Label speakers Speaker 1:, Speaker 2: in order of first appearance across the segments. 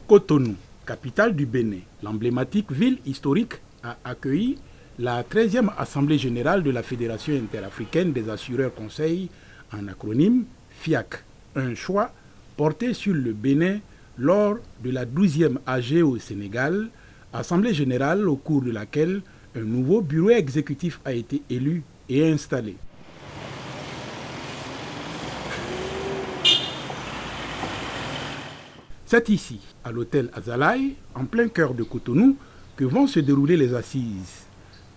Speaker 1: Cotonou, capitale du Bénin, l'emblématique ville historique a accueilli la 13e Assemblée générale de la Fédération interafricaine des assureurs conseils, en acronyme FIAC. Un choix porté sur le Bénin lors de la 12e AG au Sénégal, Assemblée générale au cours de laquelle un nouveau bureau exécutif a été élu et installé. C'est ici, à l'hôtel Azalaï, en plein cœur de Cotonou, que vont se dérouler les assises.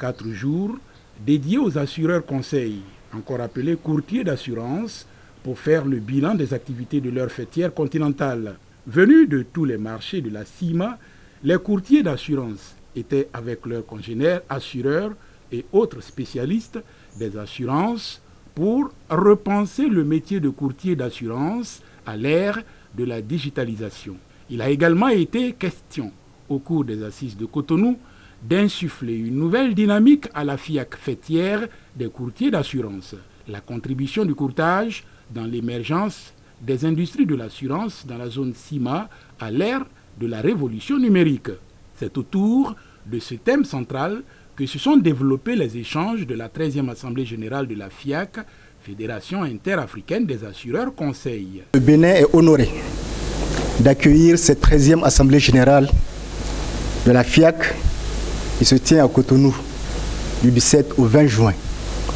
Speaker 1: 4 jours dédiés aux assureurs conseils, encore appelés courtiers d'assurance, pour faire le bilan des activités de leur fêtière continentale. Venus de tous les marchés de la CIMA, les courtiers d'assurance étaient avec leurs congénères assureurs et autres spécialistes des assurances pour repenser le métier de courtier d'assurance à l'ère de la digitalisation. Il a également été question, au cours des assises de Cotonou, d'insuffler une nouvelle dynamique à la FIAC fêtière des courtiers d'assurance. La contribution du courtage dans l'émergence des industries de l'assurance dans la zone CIMA à l'ère de la révolution numérique. C'est autour de ce thème central que se sont développés les échanges de la 13e Assemblée générale de la FIAC, Fédération interafricaine des assureurs conseils.
Speaker 2: Le Bénin est honoré d'accueillir cette 13e Assemblée générale de la FIAC qui se tient à Cotonou du 17 au 20 juin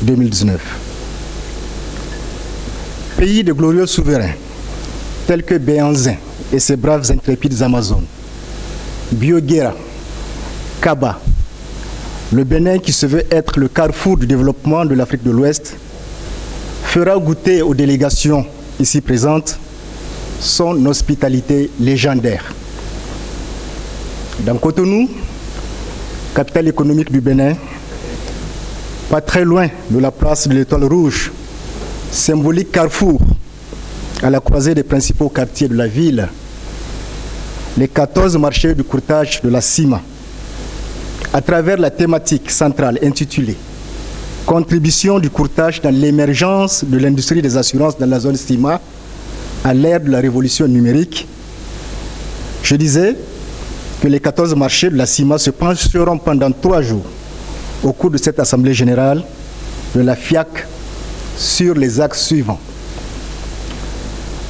Speaker 2: 2019. Pays de glorieux souverains tels que Béhanzin et ses braves intrépides Amazones, Bioguera, Kaba, le Bénin qui se veut être le carrefour du développement de l'Afrique de l'Ouest, fera goûter aux délégations ici présentes son hospitalité légendaire. Dans Cotonou, capitale économique du Bénin, pas très loin de la place de l'Étoile Rouge, symbolique carrefour à la croisée des principaux quartiers de la ville, les 14 marchés du courtage de la CIMA, à travers la thématique centrale intitulée « Contribution du courtage dans l'émergence de l'industrie des assurances dans la zone CIMA à l'ère de la révolution numérique », je disais que les 14 marchés de la CIMA se pencheront pendant 3 jours au cours de cette Assemblée générale de la FIAC sur les axes suivants.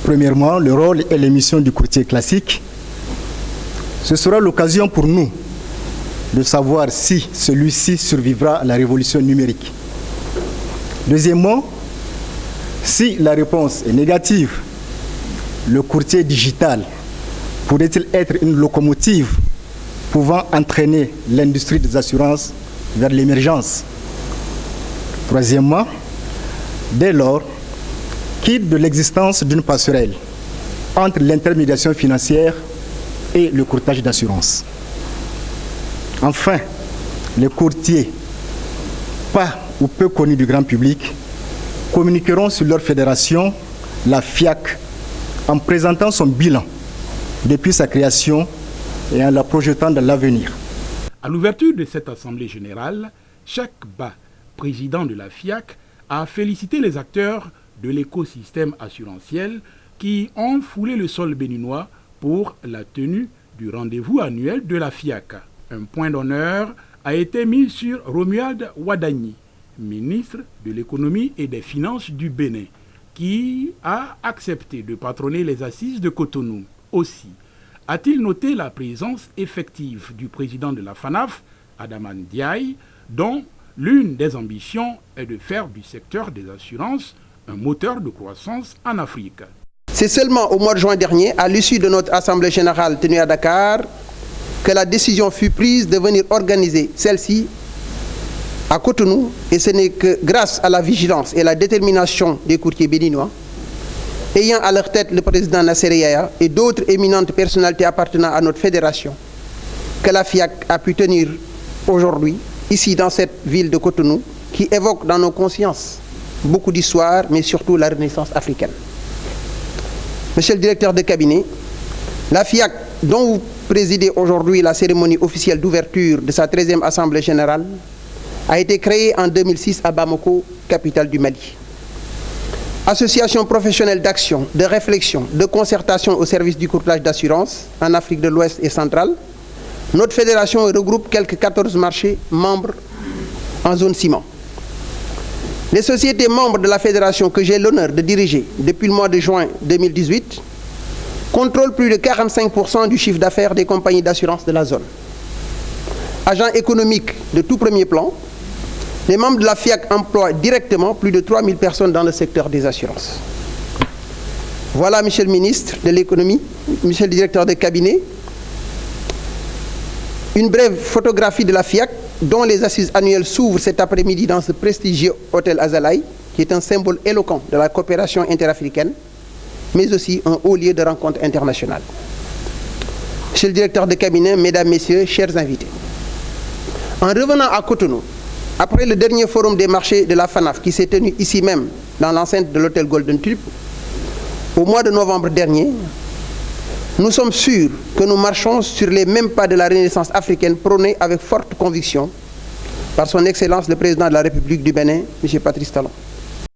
Speaker 2: Premièrement, le rôle et les missions du courtier classique. Ce sera l'occasion pour nous de savoir si celui-ci survivra à la révolution numérique. Deuxièmement, si la réponse est négative, le courtier digital pourrait-il être une locomotive pouvant entraîner l'industrie des assurances vers l'émergence? Troisièmement, dès lors, quitte de l'existence d'une passerelle entre l'intermédiation financière et le courtage d'assurance. Enfin, les courtiers, pas ou peu connus du grand public, communiqueront sur leur fédération, la FIAC, en présentant son bilan depuis sa création et en la projetant dans l'avenir.
Speaker 1: À l'ouverture de cette Assemblée générale, Jacques Ba, président de la FIAC, a félicité les acteurs de l'écosystème assurantiel qui ont foulé le sol béninois pour la tenue du rendez-vous annuel de la FIAC. Un point d'honneur a été mis sur Romuald Wadagni, ministre de l'économie et des finances du Bénin, qui a accepté de patronner les assises de Cotonou. Aussi, a-t-il noté la présence effective du président de la FANAF, Adaman Diaye, dont l'une des ambitions est de faire du secteur des assurances un moteur de croissance en Afrique.
Speaker 3: C'est seulement au mois de juin dernier, à l'issue de notre Assemblée générale tenue à Dakar, que la décision fut prise de venir organiser celle-ci à Cotonou, et ce n'est que grâce à la vigilance et la détermination des courtiers béninois, ayant à leur tête le président Nasser Yaya et d'autres éminentes personnalités appartenant à notre fédération, que la FIAC a pu tenir aujourd'hui, ici dans cette ville de Cotonou, qui évoque dans nos consciences beaucoup d'histoire, mais surtout la Renaissance africaine. Monsieur le directeur de cabinet, la FIAC, dont vous présidez aujourd'hui la cérémonie officielle d'ouverture de sa 13e Assemblée générale, a été créée en 2006 à Bamako, capitale du Mali. association professionnelle d'action, de réflexion, de concertation au service du courtage d'assurance en Afrique de l'Ouest et centrale, notre fédération regroupe quelques 14 marchés membres en zone ciment. Les sociétés membres de la fédération que j'ai l'honneur de diriger depuis le mois de juin 2018 contrôlent plus de 45% du chiffre d'affaires des compagnies d'assurance de la zone. Agents économiques de tout premier plan, les membres de la FIAC emploient directement plus de 3000 personnes dans le secteur des assurances. Voilà, Monsieur le ministre de l'économie, Monsieur le directeur de cabinet, une brève photographie de la FIAC dont les assises annuelles s'ouvrent cet après-midi dans ce prestigieux hôtel Azalaï, qui est un symbole éloquent de la coopération interafricaine, mais aussi un haut lieu de rencontre internationale. Monsieur le directeur de cabinet, Mesdames, Messieurs, chers invités, en revenant à Cotonou, après le dernier forum des marchés de la FANAF qui s'est tenu ici même, dans l'enceinte de l'hôtel Golden Tulip, au mois de novembre dernier, nous sommes sûrs que nous marchons sur les mêmes pas de la Renaissance africaine prônée avec forte conviction par son Excellence le Président de la République du Bénin, M. Patrice Talon.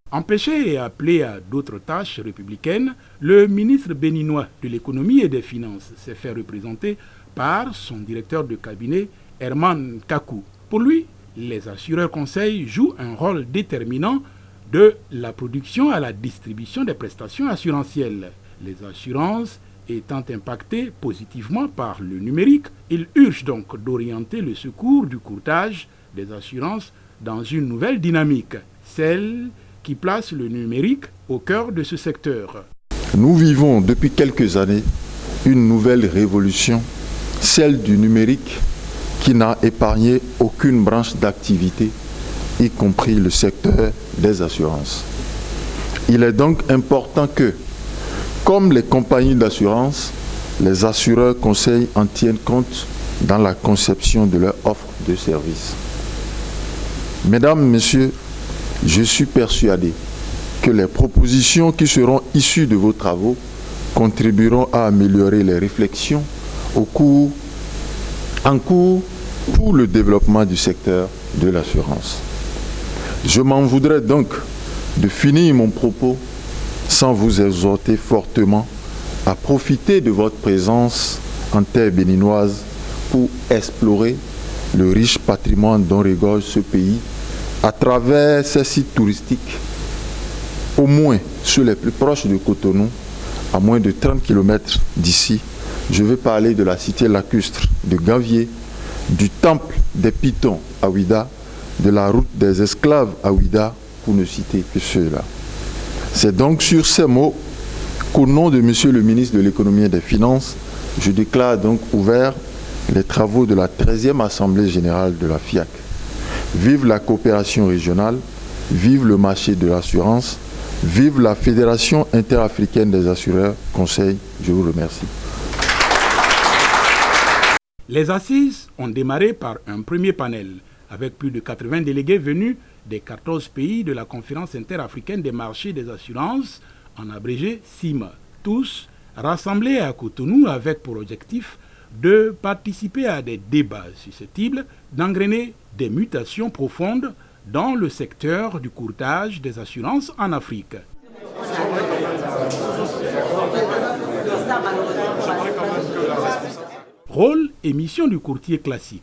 Speaker 1: Empêché et appelé à d'autres tâches républicaines, le ministre béninois de l'économie et des finances s'est fait représenter par son directeur de cabinet, Herman Kakou. Pour lui, les assureurs conseils jouent un rôle déterminant de la production à la distribution des prestations assurantielles. Les assurances étant impactées positivement par le numérique, il urge donc d'orienter le secours du courtage des assurances dans une nouvelle dynamique, celle qui place le numérique au cœur de ce secteur.
Speaker 4: Nous vivons depuis quelques années une nouvelle révolution, celle du numérique, qui n'a épargné aucune branche d'activité, y compris le secteur des assurances. Il est donc important que, comme les compagnies d'assurance, les assureurs conseils en tiennent compte dans la conception de leur offre de services. Mesdames, Messieurs, je suis persuadé que les propositions qui seront issues de vos travaux contribueront à améliorer les réflexions en cours pour le développement du secteur de l'assurance. Je m'en voudrais donc de finir mon propos sans vous exhorter fortement à profiter de votre présence en terre béninoise pour explorer le riche patrimoine dont regorge ce pays à travers ses sites touristiques, au moins ceux les plus proches de Cotonou, à moins de 30 km d'ici. Je vais parler de la cité lacustre de Gavier, du temple des Pitons à Ouida, de la route des esclaves à Ouida, pour ne citer que ceux-là. C'est donc sur ces mots qu'au nom de Monsieur le ministre de l'économie et des finances, je déclare donc ouvert les travaux de la 13e Assemblée générale de la FIAC. Vive la coopération régionale, vive le marché de l'assurance, vive la Fédération interafricaine des assureurs conseils. Je vous remercie.
Speaker 1: Les assises ont démarré par un premier panel avec plus de 80 délégués venus des 14 pays de la Conférence interafricaine des marchés des assurances, en abrégé CIMA, tous rassemblés à Cotonou avec pour objectif de participer à des débats susceptibles d'engrainer des mutations profondes dans le secteur du courtage des assurances en Afrique. Rôle et mission du courtier classique.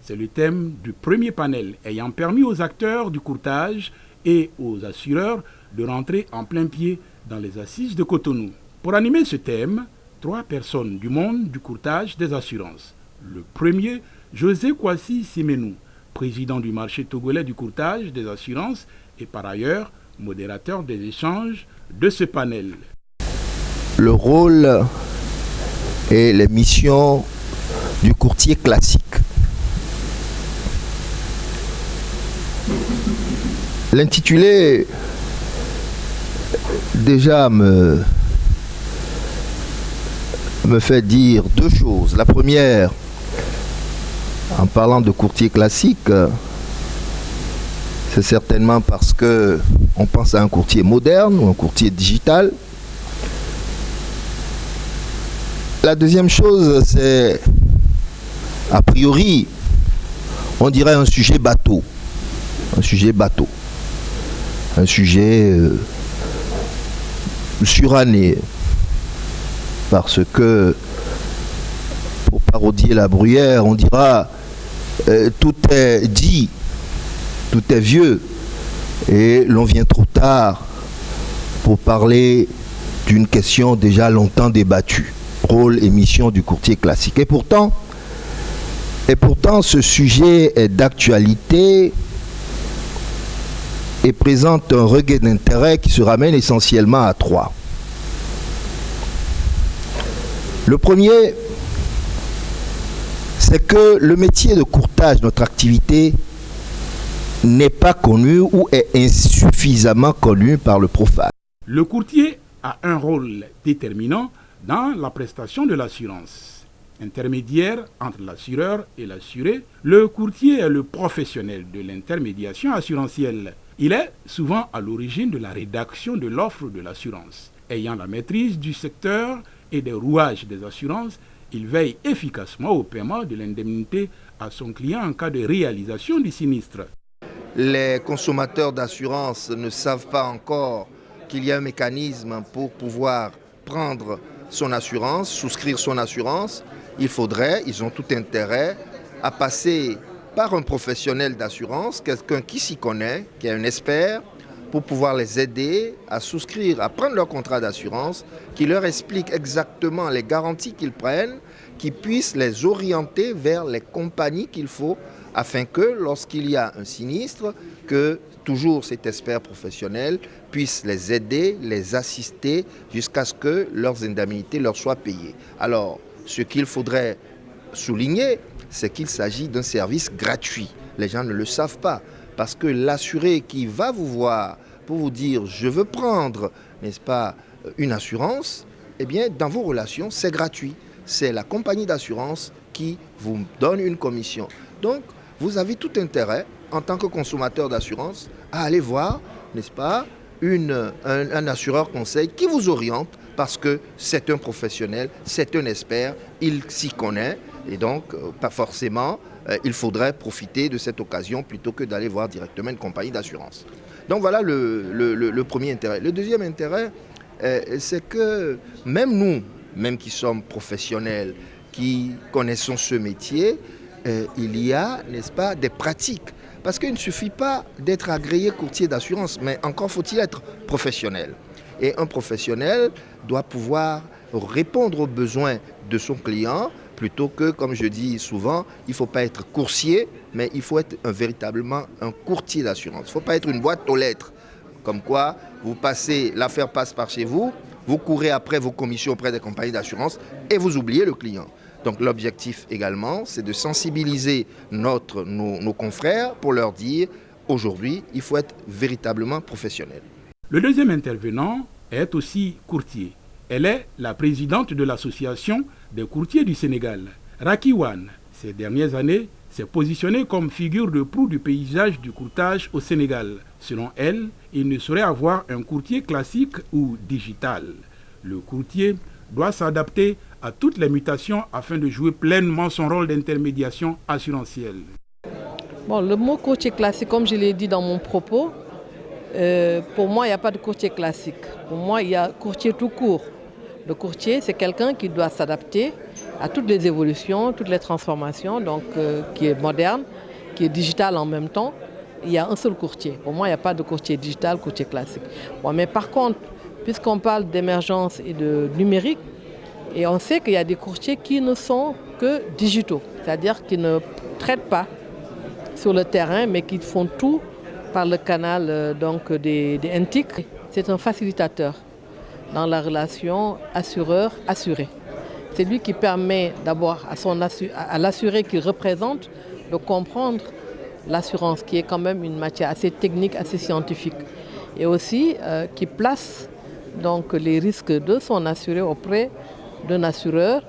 Speaker 1: C'est le thème du premier panel ayant permis aux acteurs du courtage et aux assureurs de rentrer en plein pied dans les assises de Cotonou. Pour animer ce thème, 3 personnes du monde du courtage des assurances. Le premier, José Kwasi Semenou, président du marché togolais du courtage des assurances et par ailleurs modérateur des échanges de ce panel.
Speaker 5: Le rôle et les missions du courtier classique. L'intitulé déjà me fait dire 2 choses. La première, en parlant de courtier classique, c'est certainement parce que on pense à un courtier moderne ou un courtier digital. La deuxième chose, c'est a priori, on dirait un sujet bateau. Un sujet bateau. Un sujet suranné. Parce que, pour parodier la Bruyère, on dira tout est dit, tout est vieux, et l'on vient trop tard pour parler d'une question déjà longtemps débattue. Rôle et mission du courtier classique. Et pourtant, ce sujet est d'actualité et présente un regain d'intérêt qui se ramène essentiellement à trois. Le premier, c'est que le métier de courtage, notre activité, n'est pas connu ou est insuffisamment connu par le profane.
Speaker 1: Le courtier a un rôle déterminant dans la prestation de l'assurance. Intermédiaire entre l'assureur et l'assuré, le courtier est le professionnel de l'intermédiation assurantielle. Il est souvent à l'origine de la rédaction de l'offre de l'assurance. Ayant la maîtrise du secteur et des rouages des assurances, il veille efficacement au paiement de l'indemnité à son client en cas de réalisation du sinistre.
Speaker 5: Les consommateurs d'assurance ne savent pas encore qu'il y a un mécanisme pour pouvoir prendre son assurance, souscrire son assurance. Ils ont tout intérêt à passer par un professionnel d'assurance, quelqu'un qui s'y connaît, qui est un expert, pour pouvoir les aider à souscrire, à prendre leur contrat d'assurance, qui leur explique exactement les garanties qu'ils prennent, qui puissent les orienter vers les compagnies qu'il faut, afin que lorsqu'il y a un sinistre, que toujours cet expert professionnel puisse les aider, les assister jusqu'à ce que leurs indemnités leur soient payées. Alors, ce qu'il faudrait souligner, c'est qu'il s'agit d'un service gratuit. Les gens ne le savent pas, parce que l'assuré qui va vous voir pour vous dire « je veux prendre, n'est-ce pas, une assurance », eh bien, dans vos relations, c'est gratuit. C'est la compagnie d'assurance qui vous donne une commission. Donc, vous avez tout intérêt, en tant que consommateur d'assurance, à aller voir, n'est-ce pas, un assureur conseil qui vous oriente parce que c'est un professionnel, c'est un expert, il s'y connaît et donc pas forcément il faudrait profiter de cette occasion plutôt que d'aller voir directement une compagnie d'assurance. Donc voilà le premier intérêt. Le deuxième intérêt, c'est que même nous, même qui sommes professionnels, qui connaissons ce métier, il y a, n'est-ce pas, des pratiques. Parce qu'il ne suffit pas d'être agréé courtier d'assurance, mais encore faut-il être professionnel. Et un professionnel doit pouvoir répondre aux besoins de son client, plutôt que, comme je dis souvent, il ne faut pas être coursier, mais il faut être véritablement un courtier d'assurance. Il ne faut pas être une boîte aux lettres, comme quoi vous passez, l'affaire passe par chez vous, vous courez après vos commissions auprès des compagnies d'assurance et vous oubliez le client. Donc l'objectif également, c'est de sensibiliser nos confrères pour leur dire, aujourd'hui, il faut être véritablement professionnel.
Speaker 1: Le deuxième intervenant est aussi courtier. Elle est la présidente de l'association des courtiers du Sénégal. Racky Wane, ces dernières années, s'est positionnée comme figure de proue du paysage du courtage au Sénégal. Selon elle, il ne saurait avoir un courtier classique ou digital. Le courtier doit s'adapter à toutes les mutations afin de jouer pleinement son rôle d'intermédiation assurantielle.
Speaker 6: Bon, le mot courtier classique, comme je l'ai dit dans mon propos, pour moi, il n'y a pas de courtier classique. Pour moi, il y a courtier tout court. Le courtier, c'est quelqu'un qui doit s'adapter à toutes les évolutions, toutes les transformations, donc qui est moderne, qui est digital en même temps. Il y a un seul courtier. Pour moi, il n'y a pas de courtier digital, courtier classique. Bon, mais par contre, puisqu'on parle d'émergence et de numérique, et on sait qu'il y a des courtiers qui ne sont que digitaux, c'est-à-dire qui ne traitent pas sur le terrain, mais qui font tout par le canal donc des NTIC. C'est un facilitateur dans la relation assureur-assuré. C'est lui qui permet d'abord à l'assuré qu'il représente de comprendre l'assurance, qui est quand même une matière assez technique, assez scientifique, et aussi qui place donc les risques de son assuré auprès d'un assureur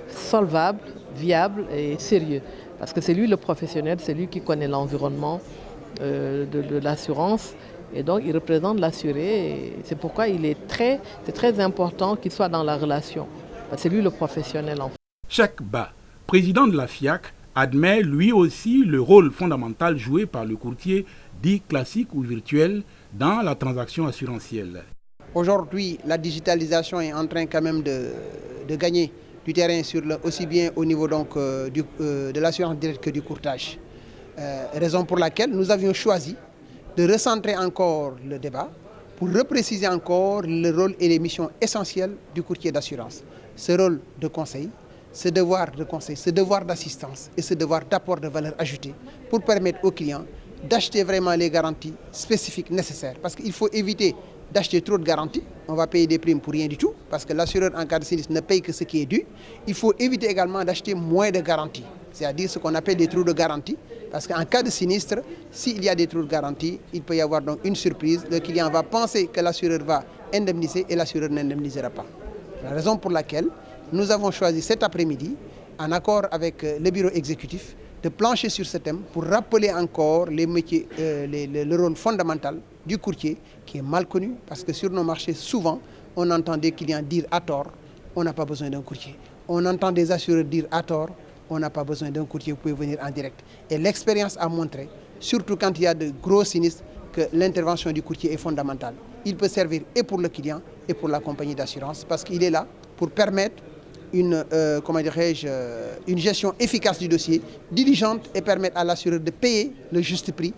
Speaker 6: solvable, viable et sérieux. Parce que c'est lui le professionnel, c'est lui qui connaît l'environnement de l'assurance. Et donc il représente l'assuré. C'est pourquoi c'est très important qu'il soit dans la relation. C'est lui le professionnel en fait.
Speaker 1: Cheikh Ba, président de la FIAC, admet lui aussi le rôle fondamental joué par le courtier dit classique ou virtuel dans la transaction assurantielle.
Speaker 3: Aujourd'hui, la digitalisation est en train quand même de gagner du terrain aussi bien au niveau donc, de l'assurance directe que du courtage. Raison pour laquelle nous avions choisi de recentrer encore le débat pour repréciser encore le rôle et les missions essentielles du courtier d'assurance. Ce rôle de conseil, ce devoir de conseil, ce devoir d'assistance et ce devoir d'apport de valeur ajoutée pour permettre aux clients d'acheter vraiment les garanties spécifiques nécessaires. Parce qu'il faut éviter d'acheter trop de garanties. On va payer des primes pour rien du tout parce que l'assureur en cas de sinistre ne paye que ce qui est dû. Il faut éviter également d'acheter moins de garanties, c'est-à-dire ce qu'on appelle des trous de garantie. Parce qu'en cas de sinistre, s'il y a des trous de garantie, il peut y avoir donc une surprise. Le client va penser que l'assureur va indemniser et l'assureur n'indemnisera pas. La raison pour laquelle nous avons choisi cet après-midi, en accord avec le bureau exécutif, de plancher sur ce thème pour rappeler encore les métiers, le rôle fondamental du courtier qui est mal connu parce que sur nos marchés, souvent, on entend des clients dire à tort, on n'a pas besoin d'un courtier. On entend des assureurs dire à tort, on n'a pas besoin d'un courtier, vous pouvez venir en direct. Et l'expérience a montré, surtout quand il y a de gros sinistres, que l'intervention du courtier est fondamentale. Il peut servir et pour le client et pour la compagnie d'assurance parce qu'il est là pour permettre une gestion efficace du dossier, diligente et permettre à l'assureur de payer le juste prix,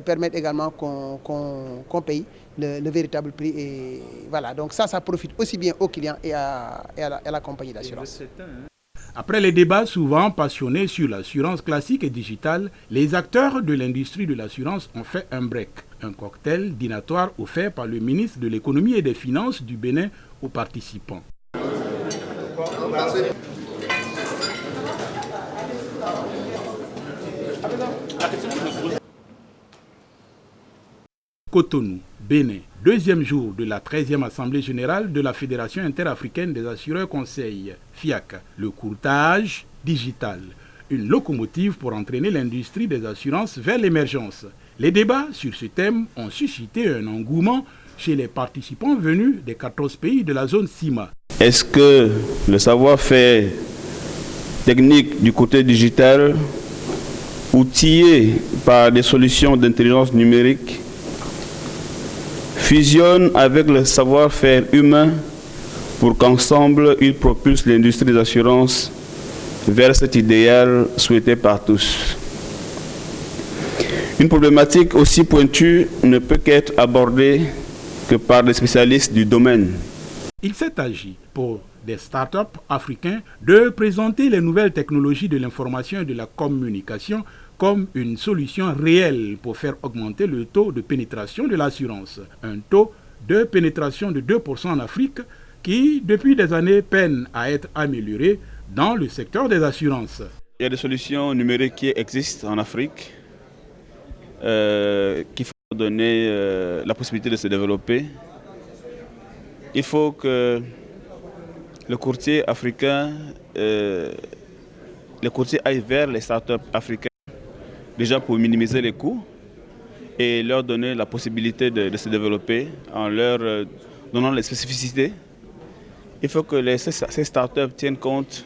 Speaker 3: permettre également qu'on paye le véritable prix. Et voilà, donc ça profite aussi bien aux clients et à la compagnie d'assurance.
Speaker 1: Après les débats souvent passionnés sur l'assurance classique et digitale, les acteurs de l'industrie de l'assurance ont fait un break. Un cocktail dînatoire offert par le ministre de l'Économie et des Finances du Bénin aux participants. Cotonou, Bénin, deuxième jour de la 13e Assemblée générale de la Fédération interafricaine des assureurs conseils, FIAC, le courtage digital, une locomotive pour entraîner l'industrie des assurances vers l'émergence. Les débats sur ce thème ont suscité un engouement chez les participants venus des 14 pays de la zone CIMA.
Speaker 7: Est-ce que le savoir-faire technique du côté digital, outillé par des solutions d'intelligence numérique, fusionne avec le savoir-faire humain pour qu'ensemble, ils propulsent l'industrie des assurances vers cet idéal souhaité par tous? Une problématique aussi pointue ne peut qu'être abordée que par des spécialistes du domaine.
Speaker 1: Il s'est agi pour des startups africains de présenter les nouvelles technologies de l'information et de la communication comme une solution réelle pour faire augmenter le taux de pénétration de l'assurance. Un taux de pénétration de 2% en Afrique qui, depuis des années, peine à être amélioré dans le secteur des assurances.
Speaker 7: Il y a des solutions numériques qui existent en Afrique qu'il faut donner la possibilité de se développer. Il faut que le courtier africain, les courtiers aillent vers les startups africaines, déjà pour minimiser les coûts et leur donner la possibilité de se développer en leur donnant les spécificités. Il faut que ces startups tiennent compte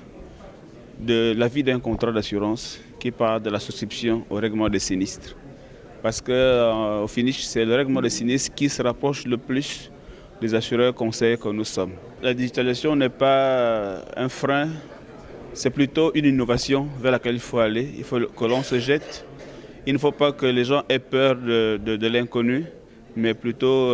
Speaker 7: de la vie d'un contrat d'assurance qui part de la souscription au règlement des sinistres. Parce qu'au finish, c'est le règlement des sinistres qui se rapproche le plus des assureurs conseils que nous sommes. La digitalisation n'est pas un frein, c'est plutôt une innovation vers laquelle il faut aller. Il faut que l'on se jette. Il ne faut pas que les gens aient peur de l'inconnu, mais plutôt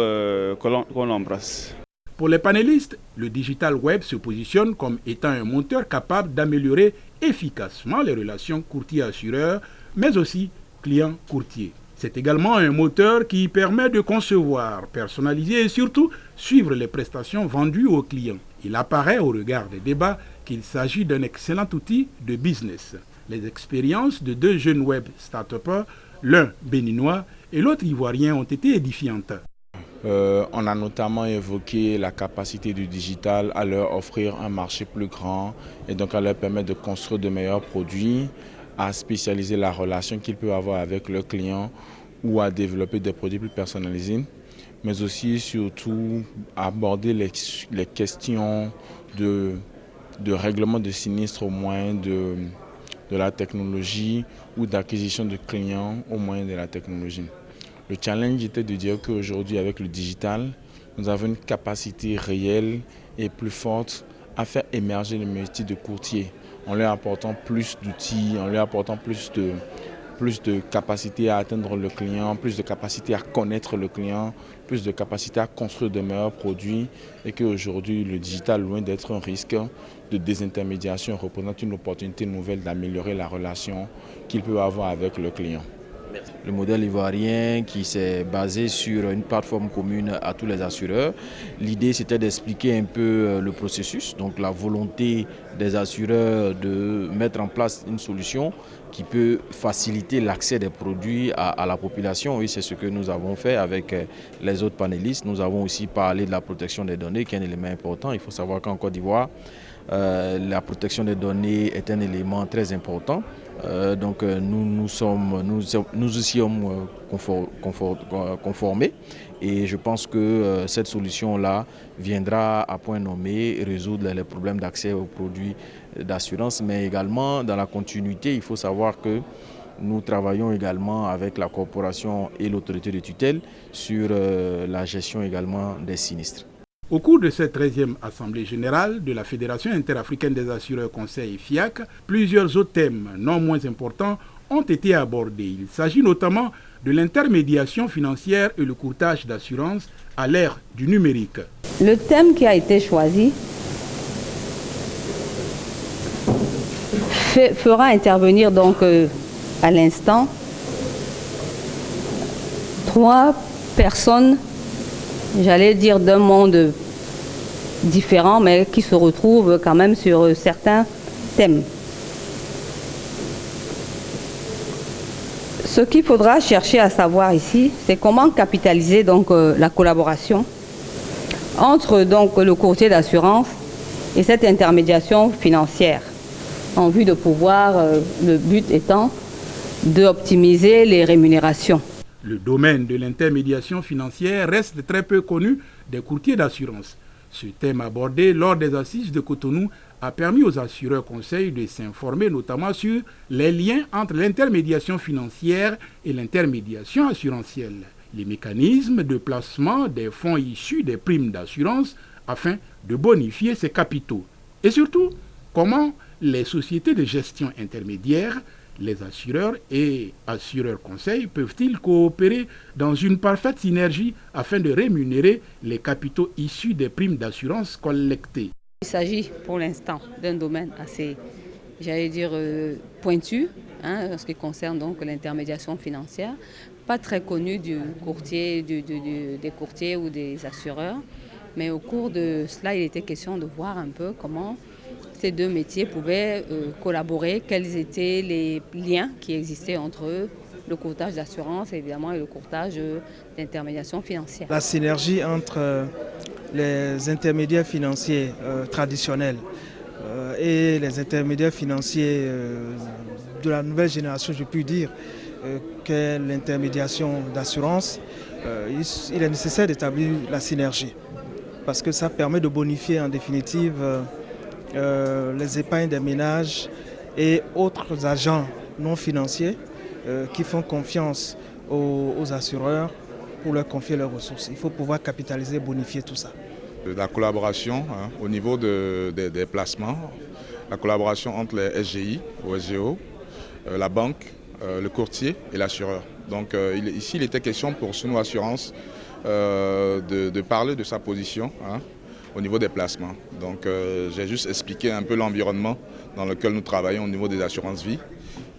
Speaker 7: qu'on l'embrasse.
Speaker 1: Pour les panélistes, le digital web se positionne comme étant un moteur capable d'améliorer efficacement les relations courtier-assureur, mais aussi client-courtier. C'est également un moteur qui permet de concevoir, personnaliser et surtout suivre les prestations vendues aux clients. Il apparaît au regard des débats qu'il s'agit d'un excellent outil de business. Les expériences de deux jeunes web start-upers, l'un béninois et l'autre ivoirien, ont été édifiantes.
Speaker 8: On a notamment évoqué la capacité du digital à leur offrir un marché plus grand et donc à leur permettre de construire de meilleurs produits, à spécialiser la relation qu'ils peuvent avoir avec leurs clients ou à développer des produits plus personnalisés, mais aussi surtout aborder les questions de règlement de sinistres au moyen de la technologie ou d'acquisition de clients au moyen de la technologie. Le challenge était de dire qu'aujourd'hui, avec le digital, nous avons une capacité réelle et plus forte à faire émerger le métier de courtier, en leur apportant plus d'outils, en leur apportant plus de capacité à atteindre le client, plus de capacité à connaître le client, plus de capacité à construire de meilleurs produits, et qu'aujourd'hui le digital, loin d'être un risque de désintermédiation, représente une opportunité nouvelle d'améliorer la relation qu'il peut avoir avec le client.
Speaker 9: Le modèle ivoirien qui s'est basé sur une plateforme commune à tous les assureurs. L'idée, c'était d'expliquer un peu le processus, donc la volonté des assureurs de mettre en place une solution qui peut faciliter l'accès des produits à la population. Oui, c'est ce que nous avons fait avec les autres panélistes. Nous avons aussi parlé de la protection des données, qui est un élément important. Il faut savoir qu'en Côte d'Ivoire, la protection des données est un élément très important. Donc nous y sommes conformés, et je pense que cette solution-là viendra à point nommé résoudre les problèmes d'accès aux produits d'assurance, mais également dans la continuité, il faut savoir que nous travaillons également avec la corporation et l'autorité de tutelle sur la gestion également des sinistres.
Speaker 1: Au cours de cette 13e Assemblée générale de la Fédération interafricaine des assureurs conseils FIAC, plusieurs autres thèmes non moins importants ont été abordés. Il s'agit notamment de l'intermédiation financière et le courtage d'assurance à l'ère du numérique.
Speaker 10: Le thème qui a été choisi fera intervenir donc à l'instant 3 personnes, j'allais dire d'un monde différent, mais qui se retrouvent quand même sur certains thèmes. Ce qu'il faudra chercher à savoir ici, c'est comment capitaliser donc la collaboration entre donc le courtier d'assurance et cette intermédiation financière, en vue de pouvoir, le but étant d'optimiser les rémunérations.
Speaker 1: Le domaine de l'intermédiation financière reste très peu connu des courtiers d'assurance. Ce thème abordé lors des assises de Cotonou a permis aux assureurs conseils de s'informer notamment sur les liens entre l'intermédiation financière et l'intermédiation assurantielle, les mécanismes de placement des fonds issus des primes d'assurance afin de bonifier ces capitaux, et surtout comment les sociétés de gestion intermédiaires, les assureurs et assureurs conseils peuvent-ils coopérer dans une parfaite synergie afin de rémunérer les capitaux issus des primes d'assurance collectées.
Speaker 10: Il s'agit pour l'instant d'un domaine assez, j'allais dire, pointu, en ce qui concerne donc l'intermédiation financière, pas très connu du courtier, des courtiers ou des assureurs, mais au cours de cela, il était question de voir un peu comment ces deux métiers pouvaient collaborer, quels étaient les liens qui existaient entre eux, le courtage d'assurance évidemment et le courtage d'intermédiation financière.
Speaker 11: La synergie entre les intermédiaires financiers traditionnels et les intermédiaires financiers de la nouvelle génération, je puis dire, qu'est l'intermédiation d'assurance, il est nécessaire d'établir la synergie parce que ça permet de bonifier en définitive les épargnes des ménages et autres agents non financiers qui font confiance aux assureurs pour leur confier leurs ressources. Il faut pouvoir capitaliser, bonifier tout ça.
Speaker 12: La collaboration au niveau des placements, la collaboration entre les SGI ou SGO, la banque, le courtier et l'assureur. Donc ici, il était question pour Suno Assurance de parler de sa position au niveau des placements. Donc j'ai juste expliqué un peu l'environnement dans lequel nous travaillons au niveau des assurances vie.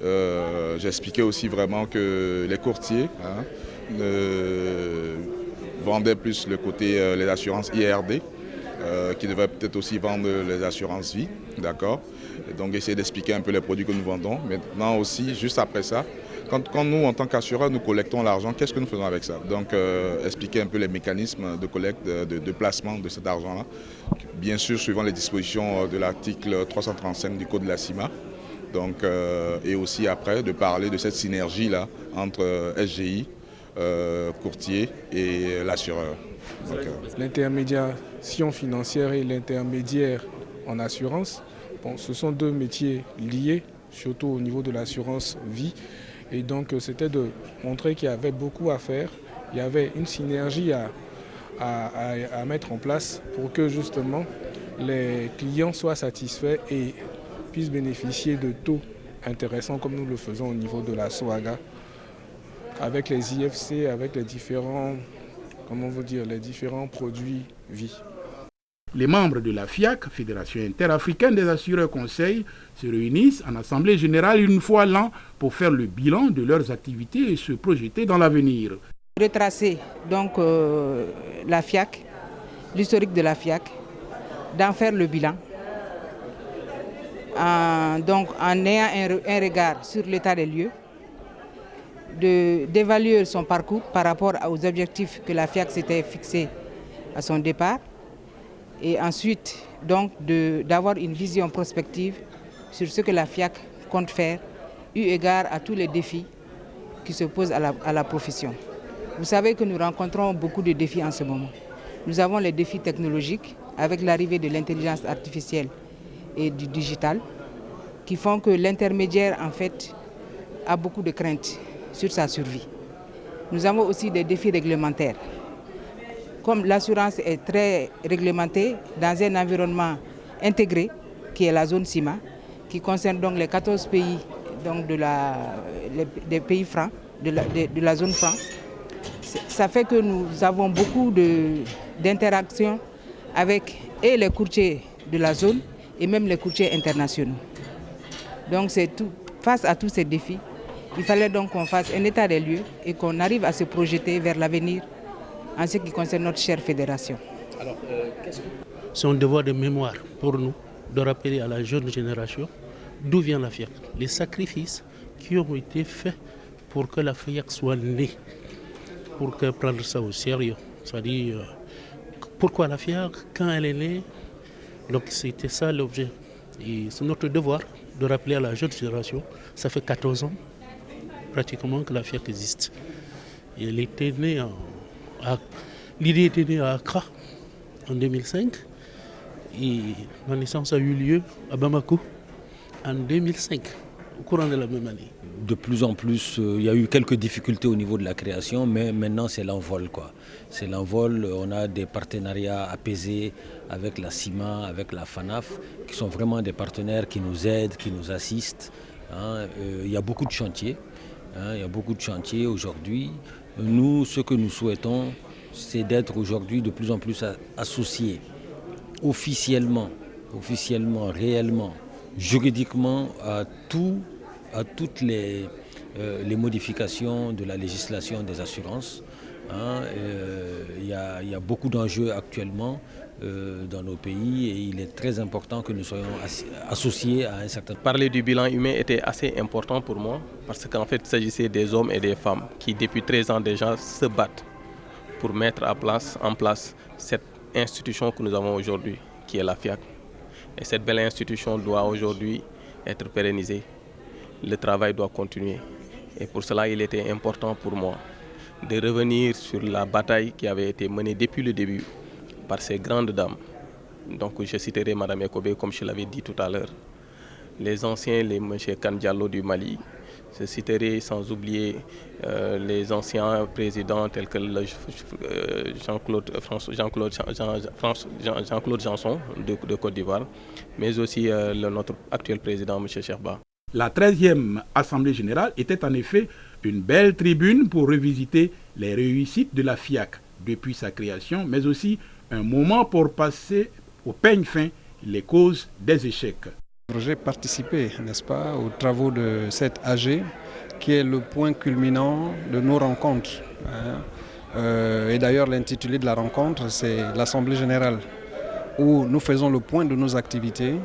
Speaker 12: J'ai expliqué aussi vraiment que les courtiers vendaient plus le côté les assurances IRD, qui devaient peut-être aussi vendre les assurances vie, d'accord. Donc essayer d'expliquer un peu les produits que nous vendons. Maintenant aussi, juste après ça, quand nous, en tant qu'assureurs, nous collectons l'argent, qu'est-ce que nous faisons avec ça? Donc, expliquer un peu les mécanismes de collecte, de placement de cet argent-là. Bien sûr, suivant les dispositions de l'article 335 du Code de la CIMA. Donc, et aussi après, de parler de cette synergie-là entre SGI, courtier et l'assureur.
Speaker 13: L'intermédiation financière et l'intermédiaire en assurance, bon, ce sont deux métiers liés, surtout au niveau de l'assurance vie. Et donc c'était de montrer qu'il y avait beaucoup à faire, il y avait une synergie à mettre en place pour que justement les clients soient satisfaits et puissent bénéficier de taux intéressants comme nous le faisons au niveau de la SOAGA avec les IFC, avec les différents, les différents produits vie.
Speaker 1: Les membres de la FIAC, Fédération interafricaine des assureurs conseils, se réunissent en assemblée générale une fois l'an pour faire le bilan de leurs activités et se projeter dans l'avenir.
Speaker 14: Retracer donc la FIAC, l'historique de la FIAC, d'en faire le bilan, en ayant un regard sur l'état des lieux, d'évaluer son parcours par rapport aux objectifs que la FIAC s'était fixés à son départ, et ensuite donc d'avoir une vision prospective sur ce que la FIAC compte faire, eu égard à tous les défis qui se posent à la profession. Vous savez que nous rencontrons beaucoup de défis en ce moment. Nous avons les défis technologiques avec l'arrivée de l'intelligence artificielle et du digital qui font que l'intermédiaire en fait a beaucoup de craintes sur sa survie. Nous avons aussi des défis réglementaires. Comme l'assurance est très réglementée dans un environnement intégré qui est la zone CIMA, qui concerne donc les 14 pays donc des pays francs, de la zone franc, ça fait que nous avons beaucoup d'interactions avec et les courtiers de la zone et même les courtiers internationaux. Donc face à tous ces défis, il fallait donc qu'on fasse un état des lieux et qu'on arrive à se projeter vers l'avenir en ce qui concerne notre chère fédération.
Speaker 15: Alors, c'est un devoir de mémoire pour nous de rappeler à la jeune génération d'où vient la FIAC, les sacrifices qui ont été faits pour que la FIAC soit née, pour que prendre ça au sérieux. C'est-à-dire, pourquoi la FIAC, quand elle est née, donc c'était ça l'objet. Et c'est notre devoir de rappeler à la jeune génération, ça fait 14 ans pratiquement que la FIAC existe. Et elle était née l'idée était née à Accra en 2005 et la naissance a eu lieu à Bamako en 2005, au courant de la même année.
Speaker 16: De plus en plus, il y a eu quelques difficultés au niveau de la création, mais maintenant c'est l'envol, C'est l'envol, on a des partenariats apaisés avec la CIMA, avec la FANAF, qui sont vraiment des partenaires qui nous aident, qui nous assistent. Il y a beaucoup de chantiers. Il y a beaucoup de chantiers aujourd'hui. Nous, ce que nous souhaitons, c'est d'être aujourd'hui de plus en plus associés officiellement, réellement, juridiquement à toutes les modifications de la législation des assurances. Il y a beaucoup d'enjeux actuellement dans nos pays et il est très important que nous soyons associés à un certain...
Speaker 17: Parler du bilan humain était assez important pour moi parce qu'en fait il s'agissait des hommes et des femmes qui depuis 13 ans déjà se battent pour mettre en place cette institution que nous avons aujourd'hui qui est la FIAC. Et cette belle institution doit aujourd'hui être pérennisée. Le travail doit continuer et pour cela il était important pour moi de revenir sur la bataille qui avait été menée depuis le début par ces grandes dames. Donc je citerai Mme Ekobe comme je l'avais dit tout à l'heure. Les anciens, les M. Kandjalo du Mali, je citerai sans oublier les anciens présidents tels que Jean-Claude Janson de Côte d'Ivoire, mais aussi notre actuel président M. Cherba.
Speaker 1: La 13e Assemblée générale était en effet une belle tribune pour revisiter les réussites de la FIAC depuis sa création, mais aussi un moment pour passer au peigne fin les causes des échecs.
Speaker 18: J'ai participé, n'est-ce pas, aux travaux de cette AG qui est le point culminant de nos rencontres. Et d'ailleurs l'intitulé de la rencontre c'est l'Assemblée générale où nous faisons le point de nos activités,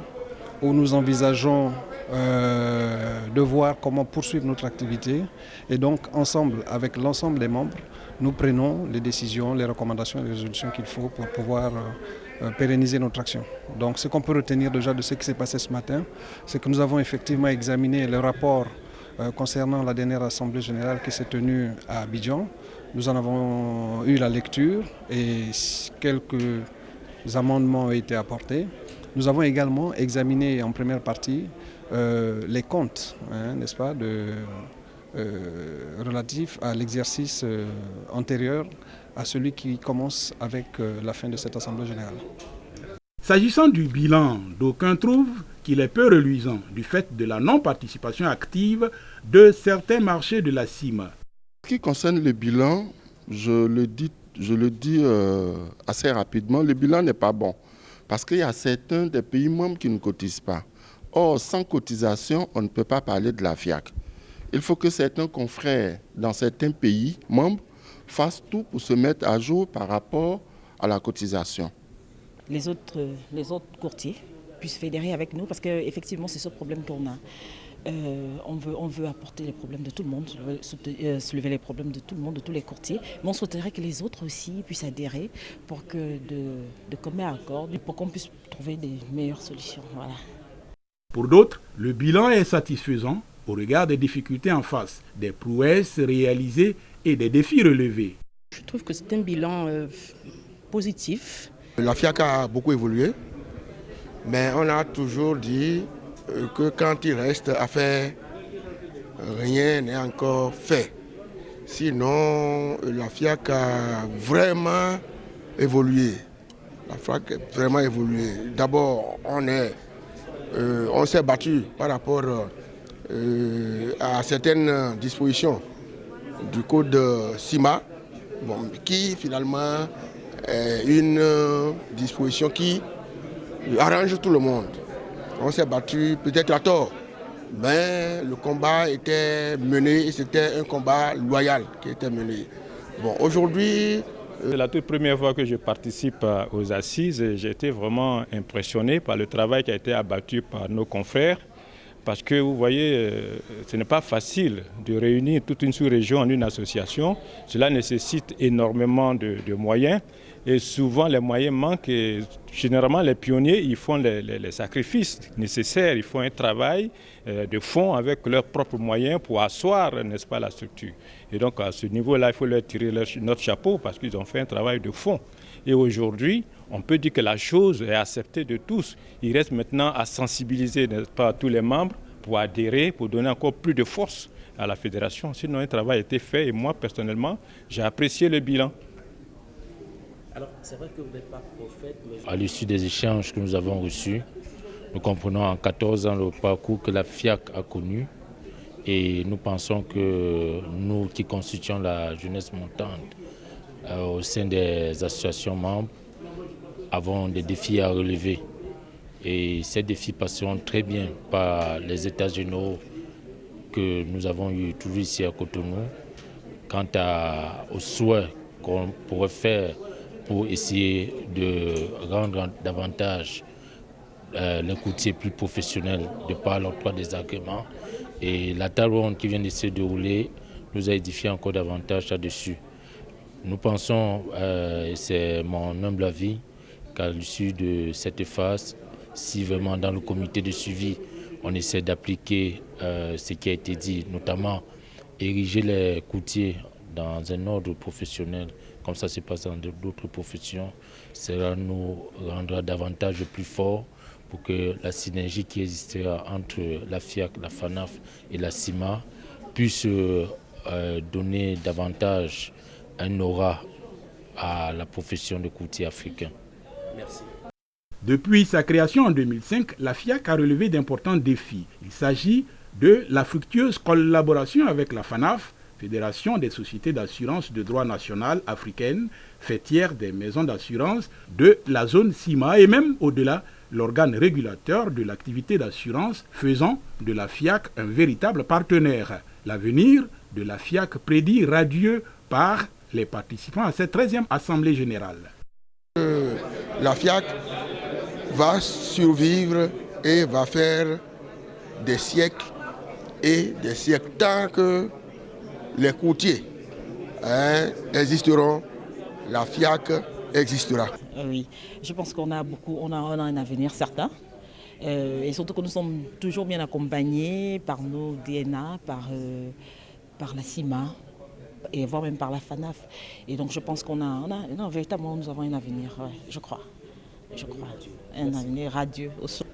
Speaker 18: où nous envisageons de voir comment poursuivre notre activité et donc ensemble avec l'ensemble des membres nous prenons les décisions, les recommandations et les résolutions qu'il faut pour pouvoir pérenniser notre action. Donc ce qu'on peut retenir déjà de ce qui s'est passé ce matin, c'est que nous avons effectivement examiné le rapport concernant la dernière Assemblée générale qui s'est tenue à Abidjan. Nous en avons eu la lecture et quelques amendements ont été apportés. Nous avons également examiné en première partie les comptes, n'est-ce pas, relatif à l'exercice antérieur à celui qui commence avec la fin de cette Assemblée générale.
Speaker 1: S'agissant du bilan, d'aucuns trouvent qu'il est peu reluisant du fait de la non-participation active de certains marchés de la CIMA.
Speaker 19: Ce qui concerne le bilan, je le dis assez rapidement, le bilan n'est pas bon. Parce qu'il y a certains des pays membres qui ne cotisent pas. Or, sans cotisation, on ne peut pas parler de la FIAC. Il faut que certains confrères dans certains pays membres fassent tout pour se mettre à jour par rapport à la cotisation.
Speaker 20: Les autres courtiers puissent fédérer avec nous parce qu'effectivement, c'est ce problème qu'on a. On veut apporter les problèmes de tout le monde, soulever les problèmes de tout le monde, de tous les courtiers. Mais on souhaiterait que les autres aussi puissent adhérer pour que de commun accord, pour qu'on puisse trouver des meilleures solutions. Voilà.
Speaker 1: Pour d'autres, le bilan est satisfaisant au regard des difficultés en face, des prouesses réalisées et des défis relevés.
Speaker 21: Je trouve que c'est un bilan positif.
Speaker 22: La FIAC a beaucoup évolué, mais on a toujours dit que quand il reste à faire, rien n'est encore fait. Sinon, la FIAC a vraiment évolué. La FIAC a vraiment évolué. D'abord, on s'est battu par rapport à certaines dispositions du code CIMA, qui finalement est une disposition qui arrange tout le monde. On s'est battu peut-être à tort, mais le combat était mené et c'était un combat loyal qui était mené. Bon, aujourd'hui...
Speaker 23: C'est la toute première fois que je participe aux assises et j'ai été vraiment impressionné par le travail qui a été abattu par nos confrères. Parce que vous voyez, ce n'est pas facile de réunir toute une sous-région en une association. Cela nécessite énormément de moyens. Et souvent, les moyens manquent. Et généralement, les pionniers, ils font les sacrifices nécessaires. Ils font un travail de fond avec leurs propres moyens pour asseoir, n'est-ce pas, la structure. Et donc, à ce niveau-là, il faut leur tirer notre chapeau parce qu'ils ont fait un travail de fond. Et aujourd'hui, on peut dire que la chose est acceptée de tous. Il reste maintenant à sensibiliser, n'est-ce pas, tous les membres pour adhérer, pour donner encore plus de force à la fédération. Sinon, un travail a été fait et moi, personnellement, j'ai apprécié le bilan.
Speaker 15: Alors, c'est vrai que vous n'êtes pas prophète, mais...
Speaker 24: À l'issue des échanges que nous avons reçus, nous comprenons en 14 ans le parcours que la FIAC a connu et nous pensons que nous qui constituons la jeunesse montante au sein des associations membres avons des défis à relever. Et ces défis passeront très bien par les états généraux que nous avons eu toujours ici à Cotonou. Quant aux souhaits qu'on pourrait faire pour essayer de rendre davantage les courtiers plus professionnels de par l'octroi des agréments. Et la table ronde qui vient de se dérouler nous a édifié encore davantage là-dessus. Nous pensons, et c'est mon humble avis, qu'à l'issue de cette phase, si vraiment dans le comité de suivi, on essaie d'appliquer ce qui a été dit, notamment ériger les courtiers dans un ordre professionnel, comme ça se passe dans d'autres professions, cela nous rendra davantage plus forts pour que la synergie qui existera entre la FIAC, la FANAF et la CIMA puisse donner davantage un aura à la profession de courtier africain.
Speaker 1: Merci. Depuis sa création en 2005, la FIAC a relevé d'importants défis. Il s'agit de la fructueuse collaboration avec la FANAF, Fédération des sociétés d'assurance de droit national africaine, fêtière des maisons d'assurance de la zone CIMA et même au-delà, l'organe régulateur de l'activité d'assurance faisant de la FIAC un véritable partenaire. L'avenir de la FIAC prédit radieux par les participants à cette 13e Assemblée générale.
Speaker 22: La FIAC va survivre et va faire des siècles et des siècles tant que les courtiers existeront, la FIAC existera.
Speaker 20: Oui, je pense qu'on a un avenir certain. Et surtout que nous sommes toujours bien accompagnés par nos DNA, par la CIMA et voire même par la FANAF. Et donc je pense qu'on a véritablement, nous avons un avenir, ouais, je crois. Un avenir radieux aussi.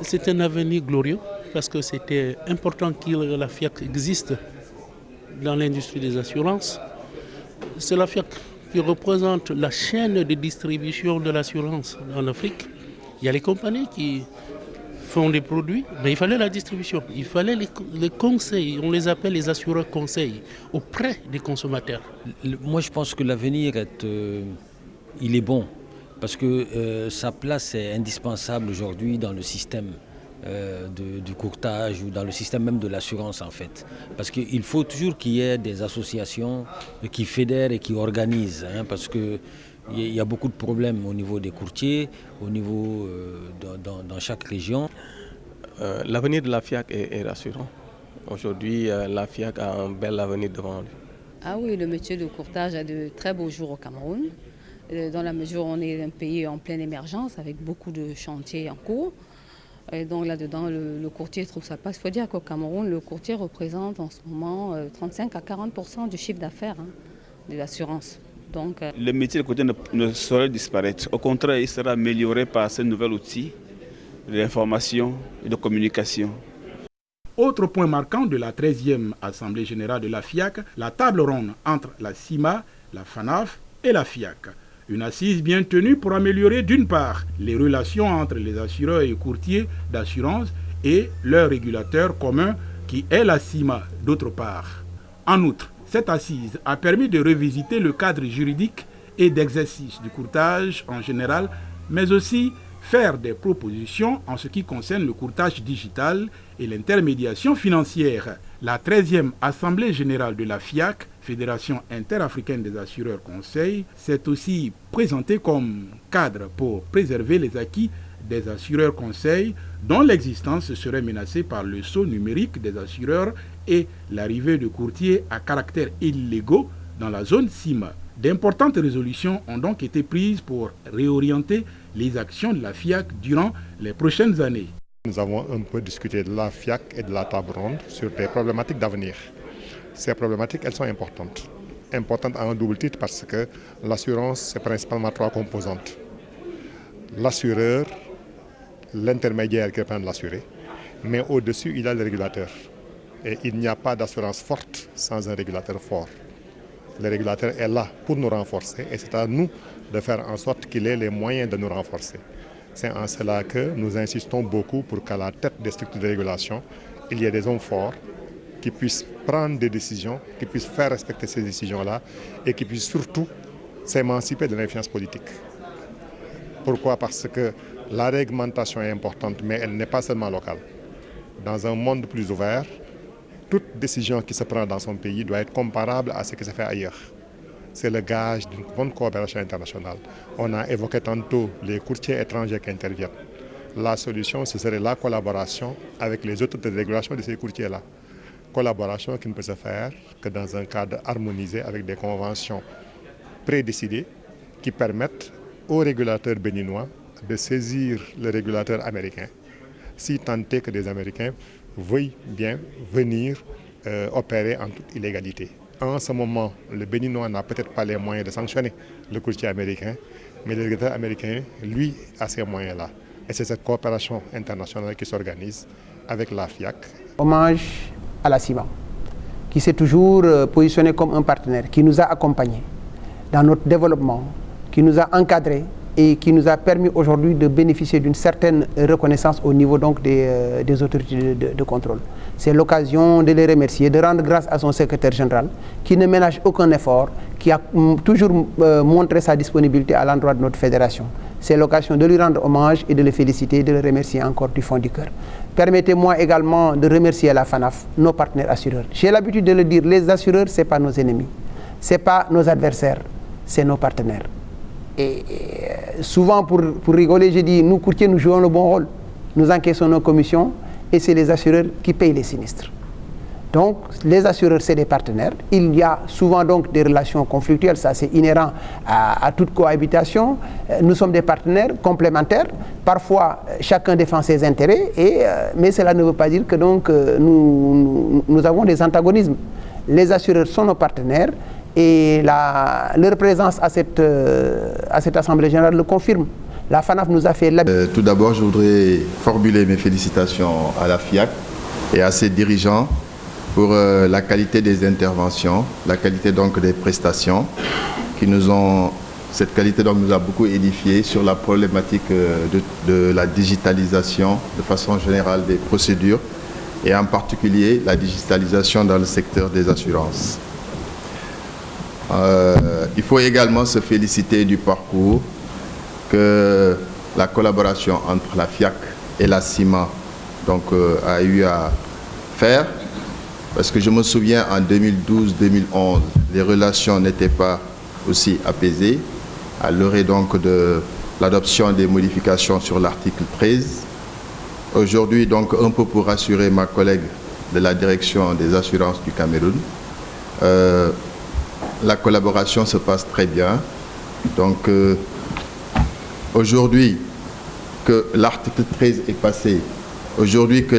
Speaker 15: C'est un avenir glorieux parce que c'était important que la FIAC existe dans l'industrie des assurances. C'est la FIAC qui représente la chaîne de distribution de l'assurance en Afrique. Il y a les compagnies qui font des produits, mais il fallait la distribution, il fallait les conseils, on les appelle les assureurs conseils, auprès des consommateurs.
Speaker 16: Moi je pense que l'avenir il est bon, parce que sa place est indispensable aujourd'hui dans le système du courtage ou dans le système même de l'assurance en fait. Parce qu'il faut toujours qu'il y ait des associations qui fédèrent et qui organisent, parce que il y a beaucoup de problèmes au niveau des courtiers, au niveau dans chaque région.
Speaker 17: L'avenir de la FIAC est rassurant. Aujourd'hui, la FIAC a un bel avenir devant lui.
Speaker 10: Ah oui, le métier de courtage a de très beaux jours au Cameroun, dans la mesure où on est un pays en pleine émergence avec beaucoup de chantiers en cours. Et donc là-dedans, le courtier trouve sa place. Il faut dire qu'au Cameroun, le courtier représente en ce moment 35 à 40% du chiffre d'affaires de l'assurance. Donc,
Speaker 7: le métier de courtier ne saurait disparaître. Au contraire, il sera amélioré par ce nouvel outil d'information et de communication.
Speaker 1: Autre point marquant de la 13e Assemblée générale de la FIAC, la table ronde entre la CIMA, la FANAF et la FIAC. Une assise bien tenue pour améliorer d'une part les relations entre les assureurs et courtiers d'assurance et leur régulateur commun qui est la CIMA d'autre part. En outre, cette assise a permis de revisiter le cadre juridique et d'exercice du courtage en général, mais aussi faire des propositions en ce qui concerne le courtage digital et l'intermédiation financière. La 13e Assemblée générale de la FIAC, Fédération interafricaine des assureurs conseils, s'est aussi présentée comme cadre pour préserver les acquis des assureurs conseils dont l'existence serait menacée par le saut numérique des assureurs et l'arrivée de courtiers à caractère illégaux dans la zone CIMA. D'importantes résolutions ont donc été prises pour réorienter les actions de la FIAC durant les prochaines années.
Speaker 2: Nous avons un peu discuté de la FIAC et de la table ronde sur des problématiques d'avenir. Ces problématiques, elles sont importantes. Importantes à un double titre parce que l'assurance, c'est principalement 3 composantes. L'assureur, l'intermédiaire qui représente l'assuré, mais au-dessus, il y a le régulateur. Et il n'y a pas d'assurance forte sans un régulateur fort. Le régulateur est là pour nous renforcer et c'est à nous de faire en sorte qu'il ait les moyens de nous renforcer. C'est en cela que nous insistons beaucoup pour qu'à la tête des structures de régulation, il y ait des hommes forts qui puissent prendre des décisions, qui puissent faire respecter ces décisions-là et qui puissent surtout s'émanciper de l'influence politique. Pourquoi? Parce que la réglementation est importante, mais elle n'est pas seulement locale. Dans un monde plus ouvert, toute décision qui se prend dans son pays doit être comparable à ce qui se fait ailleurs. C'est le gage d'une bonne coopération internationale. On a évoqué tantôt les courtiers étrangers qui interviennent. La solution, ce serait la collaboration avec les autorités de régulation de ces courtiers-là. Collaboration qui ne peut se faire que dans un cadre harmonisé avec des conventions prédécidées qui permettent aux régulateurs béninois de saisir le régulateur américain, si tant est que des Américains veuillent bien venir opérer en toute illégalité. En ce moment, le Béninois n'a peut-être pas les moyens de sanctionner le courtier américain, mais le régulateur américain, lui, a ces moyens-là. Et c'est cette coopération internationale qui s'organise avec la FIAC.
Speaker 3: Hommage à la CIMA, qui s'est toujours positionné comme un partenaire, qui nous a accompagnés dans notre développement, qui nous a encadrés et qui nous a permis aujourd'hui de bénéficier d'une certaine reconnaissance au niveau donc des autorités de contrôle. C'est l'occasion de les remercier, de rendre grâce à son secrétaire général qui ne ménage aucun effort, qui a toujours montré sa disponibilité à l'endroit de notre fédération. C'est l'occasion de lui rendre hommage et de le féliciter et de le remercier encore du fond du cœur. Permettez-moi également de remercier la FANAF, nos partenaires assureurs. J'ai l'habitude de le dire, les assureurs, ce n'est pas nos ennemis, ce n'est pas nos adversaires, c'est nos partenaires. Et souvent, pour rigoler, j'ai dit, nous courtiers, nous jouons le bon rôle. Nous encaissons nos commissions et c'est les assureurs qui payent les sinistres. Donc, les assureurs, c'est des partenaires. Il y a souvent donc des relations conflictuelles, ça c'est inhérent à toute cohabitation. Nous sommes des partenaires complémentaires. Parfois, chacun défend ses intérêts, mais cela ne veut pas dire que donc, nous avons des antagonismes. Les assureurs sont nos partenaires. Et leur présence à cette Assemblée générale le confirme. La FANAF nous a fait
Speaker 4: tout d'abord, je voudrais formuler mes félicitations à la FIAC et à ses dirigeants pour la qualité des interventions, la qualité donc des prestations cette qualité donc nous a beaucoup édifié sur la problématique de la digitalisation de façon générale des procédures et en particulier la digitalisation dans le secteur des assurances. Il faut également se féliciter du parcours que la collaboration entre la FIAC et la CIMA donc, a eu à faire. Parce que je me souviens en 2012-2011, les relations n'étaient pas aussi apaisées à l'orée donc de l'adoption des modifications sur l'article 13. Aujourd'hui, donc, un peu pour rassurer ma collègue de la direction des assurances du Cameroun, la collaboration se passe très bien. Donc, aujourd'hui que l'article 13 est passé, aujourd'hui que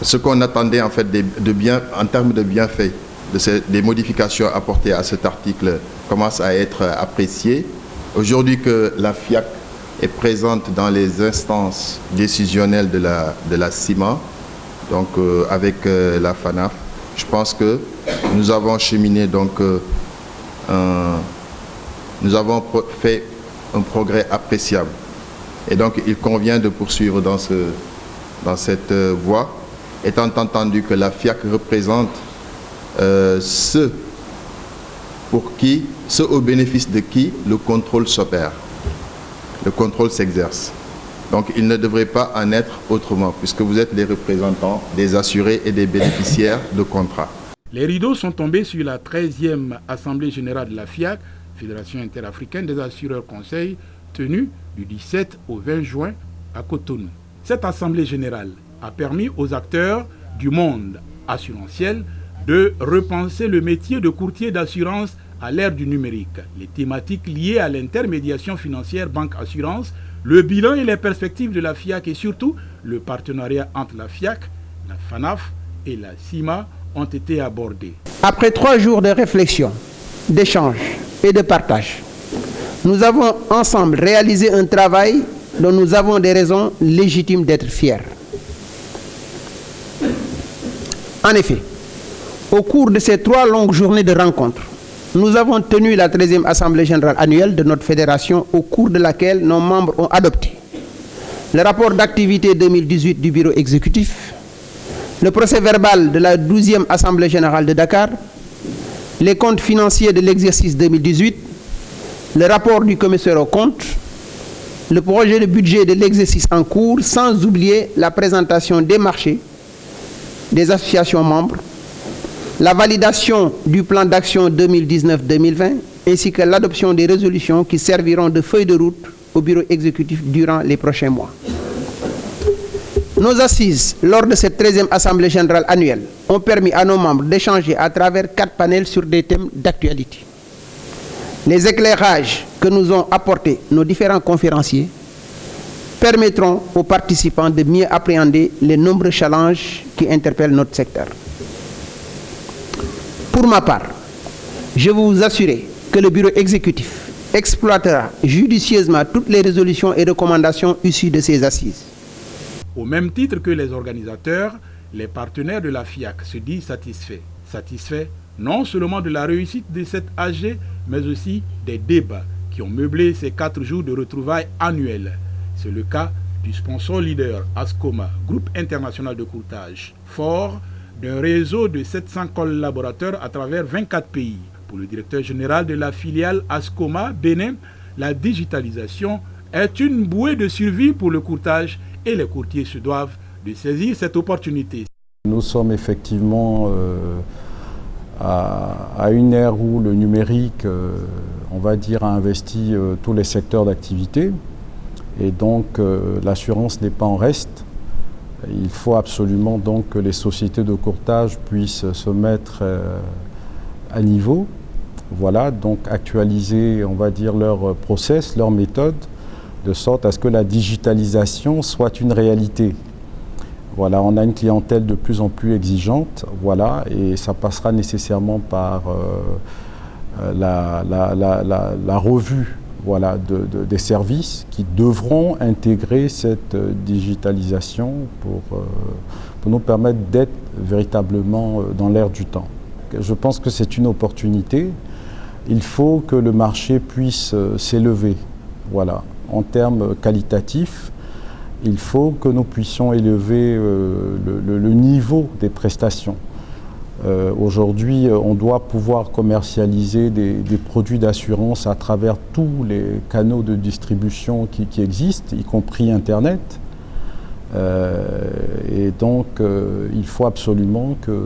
Speaker 4: ce qu'on attendait en fait en termes de bienfaits, des modifications apportées à cet article commencent à être appréciées. Aujourd'hui que la FIAC est présente dans les instances décisionnelles de la CIMA, donc avec la FANAF, je pense que nous avons cheminé, donc nous avons fait un progrès appréciable. Et donc il convient de poursuivre dans cette voie, étant entendu que la FIAC représente ceux au bénéfice de qui le contrôle s'opère, le contrôle s'exerce. Donc il ne devrait pas en être autrement, puisque vous êtes les représentants des assurés et des bénéficiaires de contrats.
Speaker 1: Les rideaux sont tombés sur la 13e Assemblée générale de la FIAC, Fédération interafricaine des assureurs conseils, tenue du 17 au 20 juin à Cotonou. Cette Assemblée générale a permis aux acteurs du monde assurantiel de repenser le métier de courtier d'assurance à l'ère du numérique, les thématiques liées à l'intermédiation financière banque-assurance, le bilan et les perspectives de la FIAC et surtout le partenariat entre la FIAC, la FANAF et la CIMA ont été abordés.
Speaker 3: Après 3 jours de réflexion, d'échange et de partage, nous avons ensemble réalisé un travail dont nous avons des raisons légitimes d'être fiers. En effet, au cours de ces 3 longues journées de rencontres, nous avons tenu la 13e Assemblée générale annuelle de notre fédération, au cours de laquelle nos membres ont adopté le rapport d'activité 2018 du bureau exécutif, le procès verbal de la 12e Assemblée générale de Dakar, les comptes financiers de l'exercice 2018, le rapport du commissaire aux comptes, le projet de budget de l'exercice en cours, sans oublier la présentation des marchés, des associations membres, la validation du plan d'action 2019-2020, ainsi que l'adoption des résolutions qui serviront de feuille de route au bureau exécutif durant les prochains mois. Nos assises, lors de cette 13e Assemblée générale annuelle, ont permis à nos membres d'échanger à travers 4 panels sur des thèmes d'actualité. Les éclairages que nous ont apportés nos différents conférenciers permettront aux participants de mieux appréhender les nombreux challenges qui interpellent notre secteur. Pour ma part, je veux vous assurer que le bureau exécutif exploitera judicieusement toutes les résolutions et recommandations issues de ces assises.
Speaker 1: Au même titre que les organisateurs, les partenaires de la FIAC se disent satisfaits. Satisfaits non seulement de la réussite de cette AG, mais aussi des débats qui ont meublé ces 4 jours de retrouvailles annuelles. C'est le cas du sponsor leader Ascoma, groupe international de courtage, fort d'un réseau de 700 collaborateurs à travers 24 pays. Pour le directeur général de la filiale Ascoma Bénin, la digitalisation est une bouée de survie pour le courtage et les courtiers se doivent de saisir cette opportunité.
Speaker 5: Nous sommes effectivement à une ère où le numérique, on va dire, a investi tous les secteurs d'activité et donc l'assurance n'est pas en reste. Il faut absolument donc que les sociétés de courtage puissent se mettre à niveau, voilà, donc actualiser, on va dire, leurs process, leurs méthodes, de sorte à ce que la digitalisation soit une réalité. Voilà, on a une clientèle de plus en plus exigeante, voilà, et ça passera nécessairement par la revue, voilà, des services qui devront intégrer cette digitalisation pour nous permettre d'être véritablement dans l'ère du temps. Je pense que c'est une opportunité. Il faut que le marché puisse s'élever, voilà, en termes qualitatifs. Il faut que nous puissions élever le niveau des prestations. Aujourd'hui, on doit pouvoir commercialiser des produits d'assurance à travers tous les canaux de distribution qui existent, y compris Internet. Et donc, il faut absolument que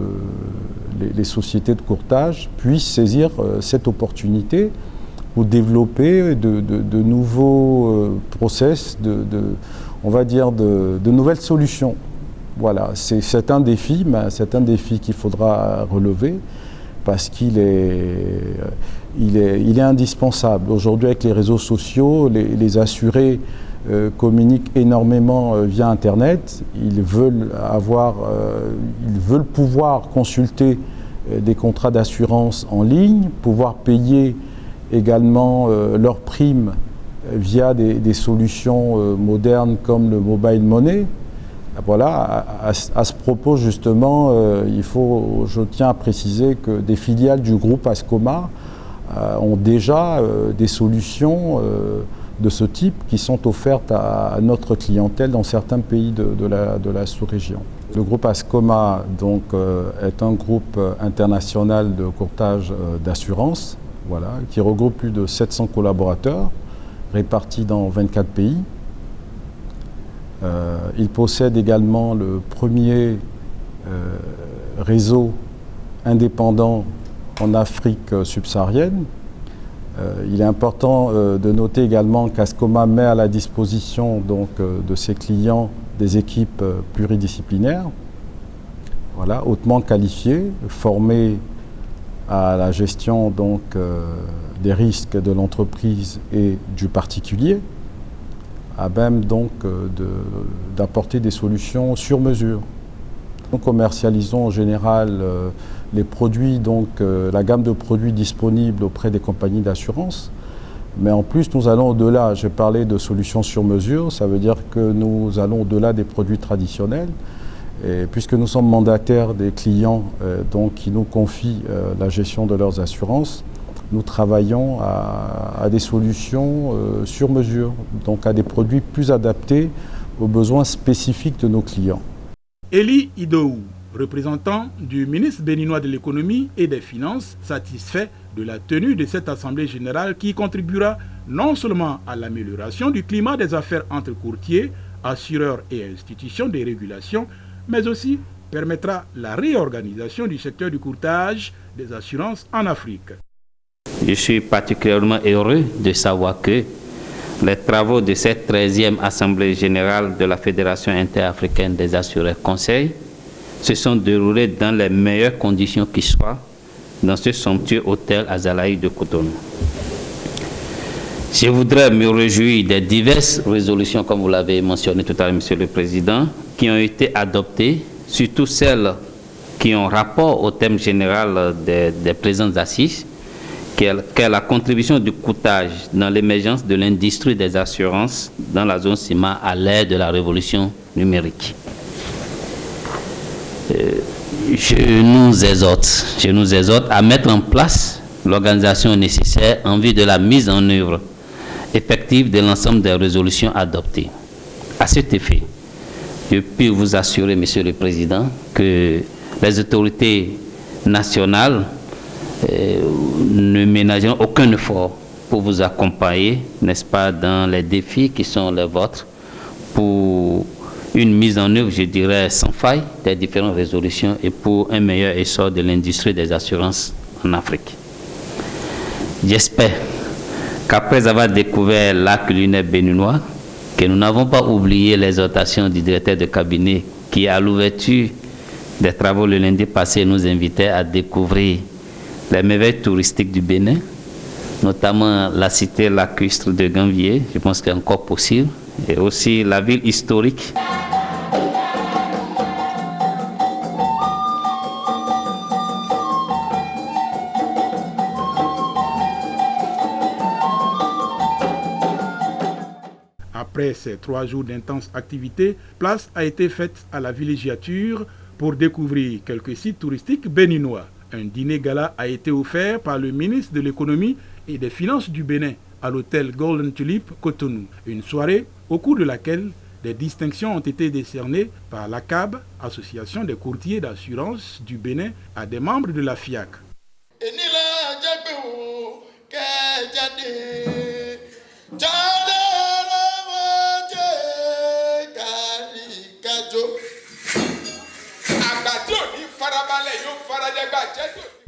Speaker 5: les sociétés de courtage puissent saisir cette opportunité pour développer de nouveaux process, on va dire de nouvelles solutions. Voilà, c'est un défi, mais c'est un défi qu'il faudra relever parce qu'il est indispensable. Aujourd'hui, avec les réseaux sociaux, les assurés communiquent énormément via Internet. Ils veulent pouvoir consulter des contrats d'assurance en ligne, pouvoir payer également leurs primes via des solutions modernes comme le mobile money. Voilà, à ce propos justement, je tiens à préciser que des filiales du groupe Ascoma ont déjà des solutions de ce type qui sont offertes à notre clientèle dans certains pays de la sous-région. Le groupe Ascoma donc, est un groupe international de courtage d'assurance, voilà, qui regroupe plus de 700 collaborateurs répartis dans 24 pays. Il possède également le premier réseau indépendant en Afrique subsaharienne. Il est important de noter également qu'Ascoma met à la disposition donc, de ses clients des équipes pluridisciplinaires, voilà, hautement qualifiées, formées à la gestion donc, des risques de l'entreprise et du particulier, à même donc d'apporter des solutions sur mesure. Nous commercialisons en général les produits, donc la gamme de produits disponibles auprès des compagnies d'assurance, mais en plus nous allons au-delà. J'ai parlé de solutions sur mesure, ça veut dire que nous allons au-delà des produits traditionnels, et puisque nous sommes mandataires des clients donc, qui nous confient la gestion de leurs assurances. Nous travaillons à des solutions sur mesure, donc à des produits plus adaptés aux besoins spécifiques de nos clients.
Speaker 1: Eli Idou, représentant du ministre béninois de l'économie et des finances, satisfait de la tenue de cette assemblée générale qui contribuera non seulement à l'amélioration du climat des affaires entre courtiers, assureurs et institutions de régulation, mais aussi permettra la réorganisation du secteur du courtage des assurances en Afrique.
Speaker 6: Je suis particulièrement heureux de savoir que les travaux de cette 13e Assemblée générale de la Fédération interafricaine des assureurs conseils se sont déroulés dans les meilleures conditions qui soient dans ce somptueux hôtel Azalaï de Cotonou. Je voudrais me réjouir des diverses résolutions, comme vous l'avez mentionné tout à l'heure, Monsieur le Président, qui ont été adoptées, surtout celles qui ont rapport au thème général des présentes assises, qu'est la contribution du courtage dans l'émergence de l'industrie des assurances dans la zone CIMA à l'ère de la révolution numérique. Je nous exhorte à mettre en place l'organisation nécessaire en vue de la mise en œuvre effective de l'ensemble des résolutions adoptées. À cet effet, je peux vous assurer, Monsieur le Président, que les autorités nationales ne ménageront aucun effort pour vous accompagner, n'est-ce pas, dans les défis qui sont les vôtres, pour une mise en œuvre, je dirais, sans faille des différentes résolutions et pour un meilleur essor de l'industrie des assurances en Afrique. J'espère qu'après avoir découvert l'art culinaire béninois, que nous n'avons pas oublié l'exhortation du directeur de cabinet qui, à l'ouverture des travaux le lundi passé, nous invitait à découvrir les merveilles touristiques du Bénin, notamment la cité lacustre de Gambier, je pense qu'il est encore possible, et aussi la ville historique.
Speaker 1: Après ces 3 jours d'intense activité, place a été faite à la villégiature pour découvrir quelques sites touristiques béninois. Un dîner gala a été offert par le ministre de l'économie et des finances du Bénin à l'hôtel Golden Tulip Cotonou. Une soirée au cours de laquelle des distinctions ont été décernées par l'ACAB, Association des courtiers d'assurance du Bénin, à des membres de la FIAC.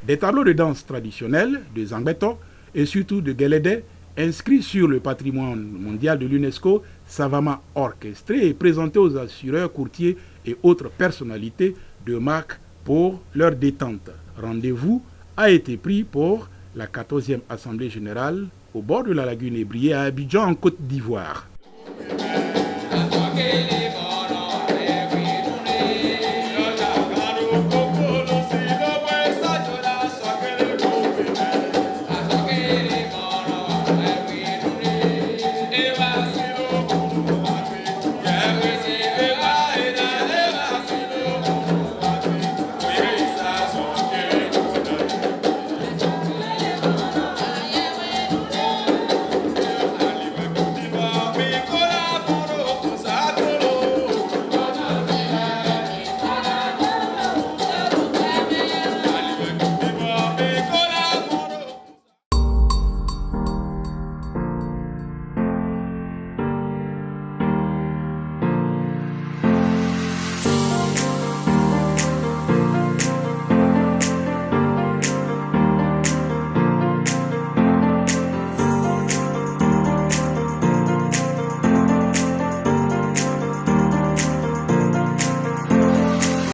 Speaker 1: Des tableaux de danse traditionnels, de Zangbeto et surtout de Guélédé, inscrits sur le patrimoine mondial de l'UNESCO, savamment orchestrés et présentés aux assureurs, courtiers et autres personnalités de marque pour leur détente. Rendez-vous a été pris pour la 14e Assemblée générale au bord de la lagune Ébrié à Abidjan en Côte d'Ivoire.